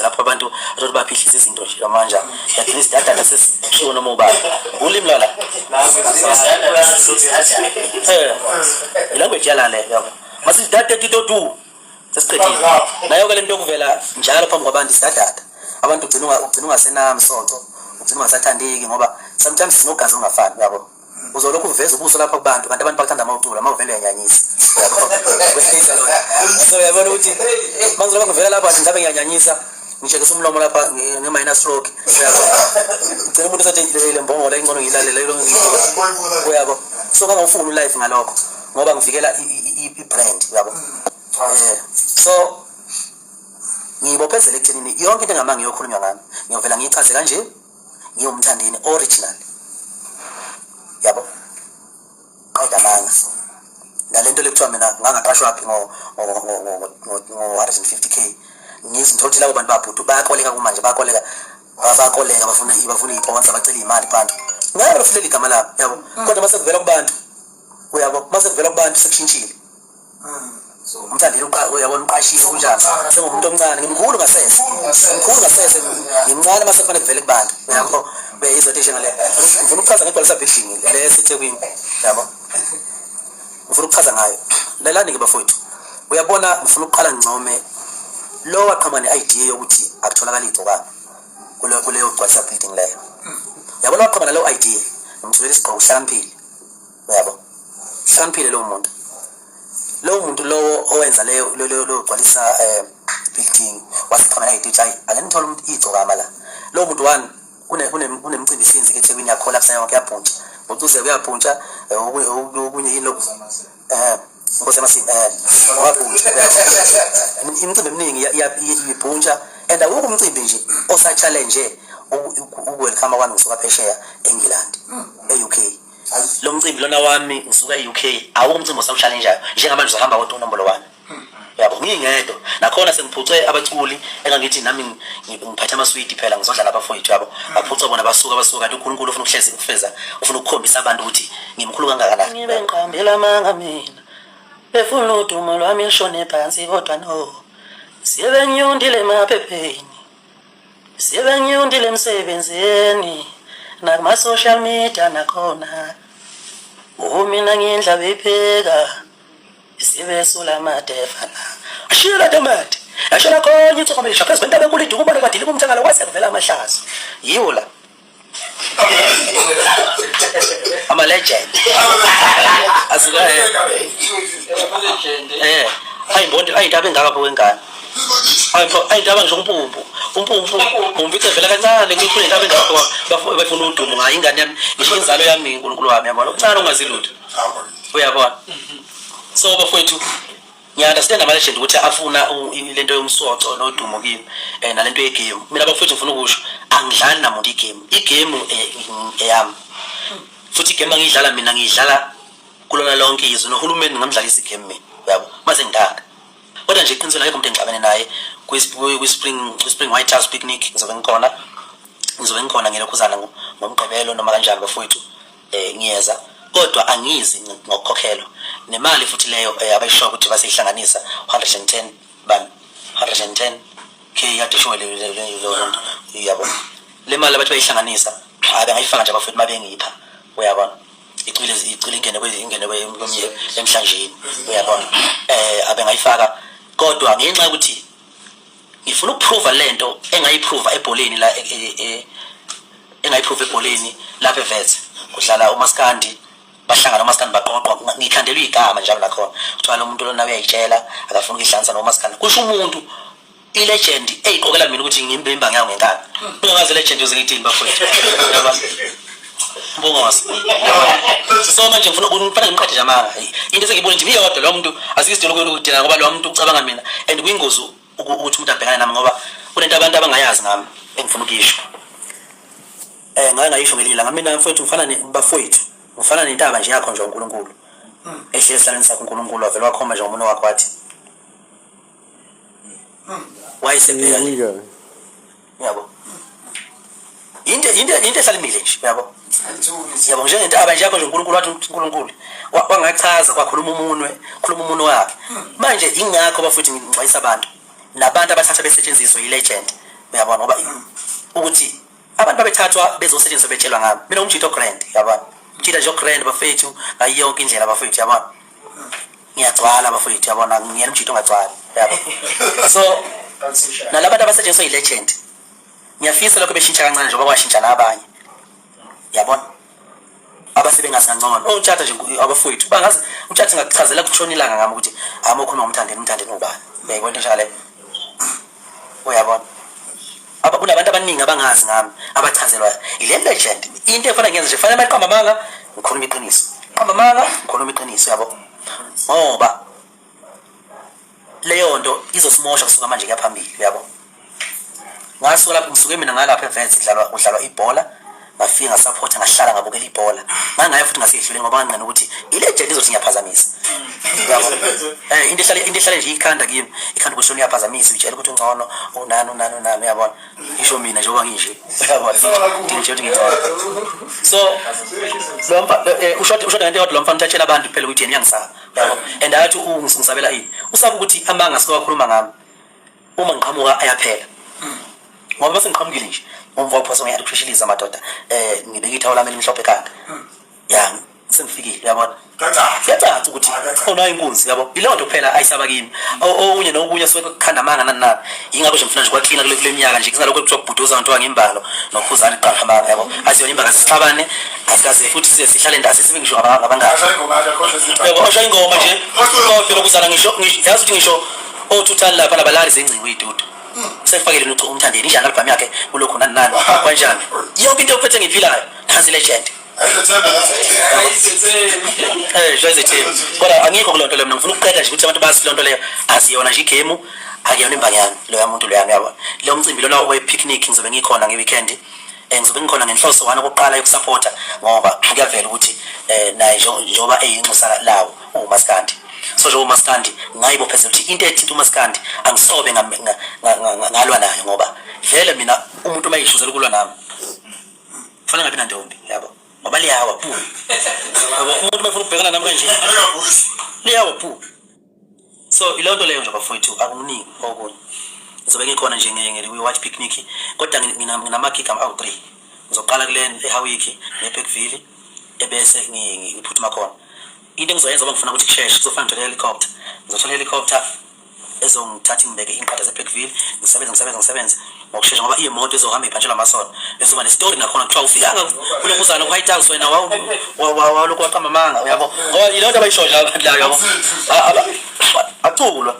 lapho abantu azothi baphihlisa izinto nje manje at least data sesishiwo noma ubani ulimi lala language yala le yabo masithi data tito sesiqedile nayo ke lento yokuvela njalo phambi kwabantu isadata abantu ugcina ungasenamsoco ugcina ungasathandeki ngoba sometimes sinogazi ungafani yabo uzolokhu uveza ubuso lapha kubantu kanti abantu bakuthanda amawucula amavele yanyanyisa so yabona ukuthi mangizoba ngivela lapha athi ngabe ngiyanyanyisa ngisheke somlomo lapha nge-minus stroke ugcina umuntu esathi le mbongo la ingcono ngiyilalela yabo so kangawufuni ulife ngalokho ngoba ngivikela i-brand yabo so ngibophezela ekuthenini yonke into engamanga ngiyokhulunywa ngami ngiyovela ngiyichaze kanje ngiyomthandeni original yabo qeda manga nalento lekuthiwa mina ngangaqashwa phi ngo 150k ngizinthothi labo bantu babhudu bayakoleka kumanje bayakoleka bafuna isponsor bacela imali phansi ngabe bafulela igama labo yabo kodwa mase kuvela kubantu uyabo mase kuvela kubantu sekushintshile so umthandeni uyabona uqashile kunjani sengumuntu omncane ngimkhulu ngasese ngimncane mase kufanele kuvele kubantu yabo beyizotation le ngifuna ukuchaza ngegcwalisa building le sithekwini yabo ngifuna ukuchaza ngayo lalani ke bafowethu uyabona ngifuna ukuqala ngcome lo waqhama ne-idea yokuthi akutholakala igcokana kuleyo gcwalisa building leyo yabona waqhama naleyo idea ngimtholela isigqoko uhlakaniphile yabo uhlakaniphile lowo muntu lowo owenza leyo gcwalisa building wasiqhama ne-idea ukuthi hayi ake nithole umuntu igcokama la lowo muntu one kunemicimbi isinzi ke eThekwini yakhola kusaya yonke yaphuntsha ucuze kuyaphuntsha okunye yini lokho ngose masini waphuntsha imicimbi eminingi iyaphuntsha and awukho umcimbi nje osa challenge welcome kwami ngisuka phesheya eNgilandi eUK lo mcimbi lona wami ngisuka eUK awukho umcimbi osawuchallengeayo njengamanje uzahamba kodwa unombolo 1 yabo ngingedwa nakhona sengiphucwe abaculi engangithi nami ngiphatha amaswidi phela ngizodla labafowethu yabo baphucwa bona basuka kanti uNkulunkulu ufuna ukuhlezi ukufeza ufuna ukukhombisa abantu ukuthi ngimkhulu kangakanani ngibe ngiqambela amanga mina befuna udumo lwami lishone phansi kodwa no siyebenyundile emaphepheni siyebenyundile emsebenzeni nakuma social media nakhona mina ngindla bepheka sibesula madefa ashila tomate ashila konye itsokomela shaka sibenta benkulu iduku bani badile kumthangala kwase kuvela amahlazo yiwo la ama legend asika ayimbondo ayindaba engaka wengane ayindaba ngisho umpumpu umvithe vela kancane ngikukhule indaba engaka bafuna udumo ngayo ingane yami ngisho inzalo yami uNkulunkulu wami yabona uncane ungazilutho uyabona so bafowethu ngiyaunderstand ama-legend ukuthi afuna lento yomsoco nodumo kimi nalento yegame mina bafowethu ngifuna ukusho angidlali namuntu igame eyami futhi igame angiyidlala mina ngiyidlala kulona lonke izwe nohulumeni ngamdlalisa igame mina yabo mase ngidanga kodwa nje iqiniselo akekho umuntu engixabene naye kwi-spring white house picnic ngizobe ngikhona ngelokhuzana ngomgqibelo noma kanjani bafowethu ngiyeza kodwa angizi ngokukhokhelwa nemali futhi leyo abayisho ukuthi basihlanganisa 110k kade show le yabo le mali abathi bayihlanganisa abengayifaka nje abafowethu mabengipha uyabona icile ingene emhlanjeni uyabona abengayifaka kodwa ngenxa ukuthi ngifuna ukuprova lento engayiprova ebholeni la engayiprova ebholeni lapha eVets kudlala uMaskandi bahlangana uMaskandi baqoqwa ngikhandelwa igama njalo lakhona kuthiwa lo muntu lona uyayitshela akafuna ukihlanza noMaskandi kusho umuntu ilegend eyiqokela mina ukuthi ngimbemba ngayo ngenkani ungazi legend uzingithini bafowethu yaba mbongosi so manje ngifuna ngimqhathe nje amanga into esengibona nje iyodwa lo muntu asikisidelo ukudina ngoba lo muntu ucabanga mina and kuyingozi ukuthi umuntu abhekane nami ngoba kunento abantu abangayazi ngami engifuna ukisho ngake ngayisho ngelinye langa mina mfowethu ngifana nentaba nje yakho nje uNkulunkulu ehlezi esihlalweni sakho uNkulunkulu wavela wakhomba nje ngomunwe wakho wathi wayesebheka yabo into esalimile nje yabo nje intaba nje yakho nje uNkulunkulu wathi uNkulunkulu wangachaza kwakhuluma umunwe wakhe manje ingakho bafuthu ngixwayisa abantu nabantu abathatha besetshenziswa ilegend uyabona ngoba ukuthi abantu babethathwa bezosetshenziswa betshelwa ngami mina umjito grand yabona umjito jo grand bafethu ayiyonke indlela bafethu yabona ngiyagcwala bafethu yabona ngiyena umjito ongagcwali yabona so nalabantu abasetshenziswa yi-legend ngiyafisa lokho beshintsha kancane njengoba kwashintsha nabanye yabona abasebengazi kancane umthatha nje abafowethu bangazi umthatha ngakuchazela kushona ilanga ngami ukuthi amokhuluma umthandeni ubani kwento njalo uyabona kunabantu abaningi abangazi ngami abachazelwa ile legend into efana ngenza nje fanele maqamba manga ngikhuluma iqiniso qamba manga ngikhuluma iqiniso yabo ngoba leyo nto izosimosha kusuka manje kuya phambili yabo ngasuka lapho ngisuke mina ngalapha events kudlalwa ibhola ngafika ngasupporta ngahlala ngabukela ibhola ngangaye futhi ngasehlule ngoba ngangqina ukuthi ilegend izothi ngiyaphazamisa yabo into ehlale nje ikhanda kimi ikhanda ukuthi uyaphazamisa utshela ukuthi ungcono unani yabona isho mina njengoba nginje yabona nje ukuthi ngicela so ushota ngento yodwa lo mfana uthatshela abantu phela ukuthi yena uyangisaba yabo and athi ungisabela ini usaba ukuthi amanga sikakhuluma ngami uma ngiqhamuka ayaphela ngoba bese ngiqhamukile nje umva uphosa ngiyathi kusheshiliza amadoda ngibeka ithawula lami elimhlophe ekhanda ya sengifikile uyabona yacaca ukuthi khona inkunzi yabo ileyo nto phela ayisaba kimi okunye nokunye soke kukhanda amanga nani ingakho nje mfuna nje kwaklina kule minyaka nje kusalokho kuthiwa kubhuduza abantu wangimbalo nokhuzana iqhaqa amanga yabo asiyona imbaga sixabane asikaze futhi sihlale ndase sibe ngisho abangaka yabo osha ingoma nje kodwa lokuzana ngisho yazi ukuthi ngisho othuthala lapha nabalali zengcingo idudu sefakele notho umthandeni njalo album yakhe kulokho nani kanjani yonke into ophethe ngiphilayo nasi legend Joyce kodwa angikho kulonto leyo mina ngifuna ukuqeda nje ukuthi abantu bazi lonto leyo asiyona nje igame akuyona imbangiyana lo muntu lo yami lo mcimbi lona we picnic ngizobe ngikhona ngeweekend ngizobe ngikhona ngenhloso wana oqala yokusupporta ngoba kuyavela ukuthi naye njoba eyinxusa lawo uMaskandi so nje uMaskandi ngayibophezela ukuthi into ethinta uMaskandi angisobe ngalwa nayo ngoba vele mina umuntu mayishuzela ukulwa nami kufanele ngabe nantombi yabo ngoba liyawa phu umuntu mayefuna ukubhekana nami kanje liyawa phu so ilonto leyo nje bafowethu akuningi okunye ngizobe ngikhona nje nge-watch picnic kodwa nginamakick awu-3 ngizoqala kule eHawiki neBergville ebese ngiphuthuma khona into engizoyenza ngoba ngifuna ukuthi kusheshe kuzofana nje helicopter ngizothola helicopter ezongithatha ingibeke inqada zeBergville ngisebenze ngokushesha ngoba imoto ezohamba iphantshela amasono ezoba nestory nakhona kuthiwa ufikanga kulokuzana ku-White House wena walokhu waqamba amanga uyabo ngoba yilo nto abayishosha abantu layo yabo aculwa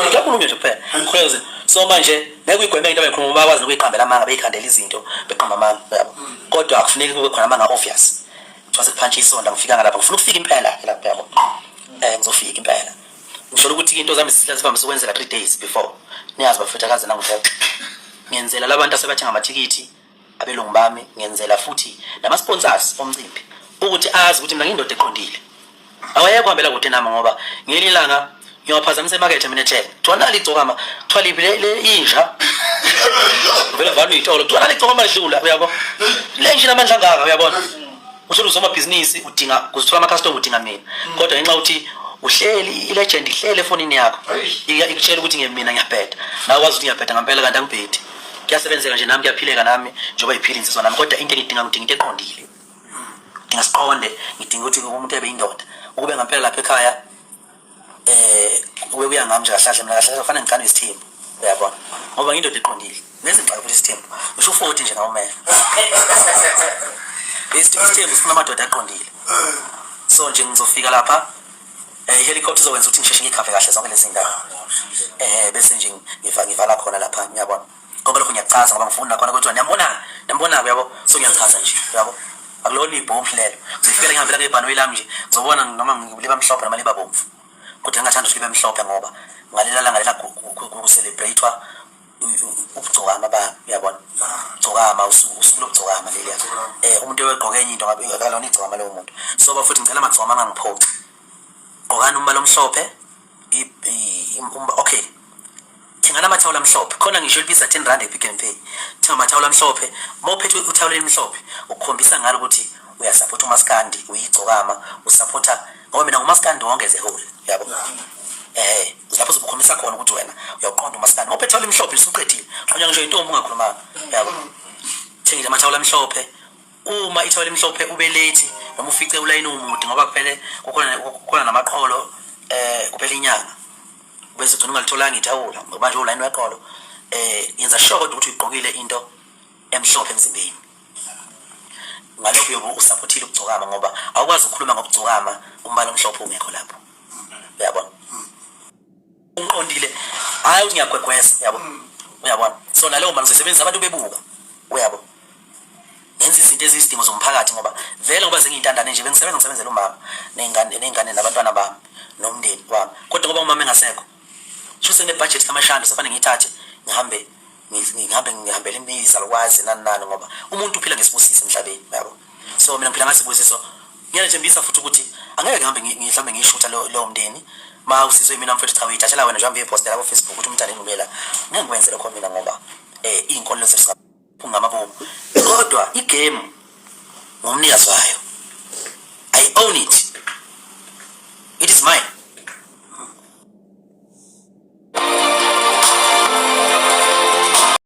ngiyakulunywa nje kuphela crazy so manje ngeke uyigweme into abayikhuluma bakwazi nokuyiqambela amanga beyikhandela izinto beqamba amanga yabo kodwa akufuneki kube khona amanga obvious kuthiwa sekuphantshi isonda ngifika ngalapha ngifuna ukufika impela lapha yabo ngizofika impela ngisho ukuthi into zami sivamise ukwenzela 3 days before niyazi bafethu akaze nangivela ngiyenzela labantu asebathenga amathikithi abelungu bami ngiyenzela futhi nama sponsors omcimbi ukuthi azi ukuthi mina ngindoda eqondile awayeke kuhambela kude nami ngoba ngelilanga ngiyaphazamisa emarket mina ethe thona ligcokama thwali le inja vele valo itolo thona ligcokama madlula uyabo le inja namandla ngaka uyabona usho uzoma business udinga kuzithola ama customer udinga mina kodwa ngenxa ukuthi uhleli ilegend ihlele efonini yakho ikutshela ukuthi ngemina ngiyabheda nawe wazi ukuthi ngiyabheda ngempela kanti angibhedi kuyasebenzeka nje nami kuyaphileka nami njoba iphila insizwa nami kodwa into ngidinga into eqondile ngidinga siqonde ngidinga ukuthi umuntu ebe indoda ukube ngempela lapha ekhaya ube kuyangami nje kahlahle mina kahlahle kufanele ngiqale isithembu uyabona ngoba ngindoda eqondile nezingxaki futhi isithembu usho 40 nje nawe mele isithembu sifuna amadoda eqondile so nje ngizofika lapha helicopter izokwenza ukuthi ngisheshe ngikhave kahle zonke lezi ndawo bese nje ngivala khona lapha ngiyabona ngoba lokho ngiyachaza ngoba ngifuna khona ukuthi niyambona uyabo so ngiyachaza nje uyabo akulona ibhombu lelo ngifike ngihambela ngebhanoyi lami nje ngizobona noma ngiliba mhlophe noma liba bomvu kodwa ngathanda ukuthi libe mhlophe ngoba ngalela ku celebratewa ukugcokama ba uyabona ugcokama usuku lokugcokama leliya umuntu oyegqoke enye into ngabe akalona igcokama leyo muntu so bafuthi ngicela magcokama ngangiphoxa gqokana umbala omhlophe okay thingana amathawula amhlophe khona ngisho libiza 10 rand ePick n Pay thenga amathawula amhlophe mawuphethe uthawula elimhlophe ukukhombisa ngalo ukuthi uyasupport uMaskandi uyigcokama usupporta ngoba mina nguMaskandi wonke ze whole yabo Lapho uzobukhombisa khona ukuthi wena uyaqonda umaskandi ngoba ethawula emhlophe lisuqedile ngoba ngisho intombi ungakhuluma yabo thengile amathawula amhlophe uma ithawula emhlophe ube late noma ufice ulayini umude ngoba kuphele kukhona namaqholo kuphela inyanga bese ugcina ungalitholanga ithawula ngoba nje ulayini weqholo yenza sure kodwa ukuthi uyigqokile into emhlophe emzimbeni ngalokho yobu usupportile ukugcokama ngoba awukwazi ukukhuluma ngokugcokama umbala omhlophe ungekho lapho uyabona unqondile hayi uthi ngiyagwegwesa yabo uyabona so nalowo manje usebenzisa abantu bebuka uyabo yenza izinto ezisidingo zomphakathi ngoba vele ngoba zengiyintandane nje bengisebenzela umama nengane nabantwana bami nomndeni wami kodwa ngoba umama engasekho sho sene budget kamashanda safane ngithathe ngihambele imizalukwazi nani ngoba umuntu uphila ngesibusiso emhlabeni yabo so mina ngiphila ngasibusiso ngiyathembisa futhi ukuthi angeke ngihambe ngihlambe ngishutha lo mndeni ma usizwe mina mfethu cha uyithathela wena nje uhambe ipostela ku Facebook ukuthi umntana enubela ngeke ngikwenze lokho mina ngoba izinkolelo zethu ngamabomu kodwa igame ngomnikazi wayo I own it is mine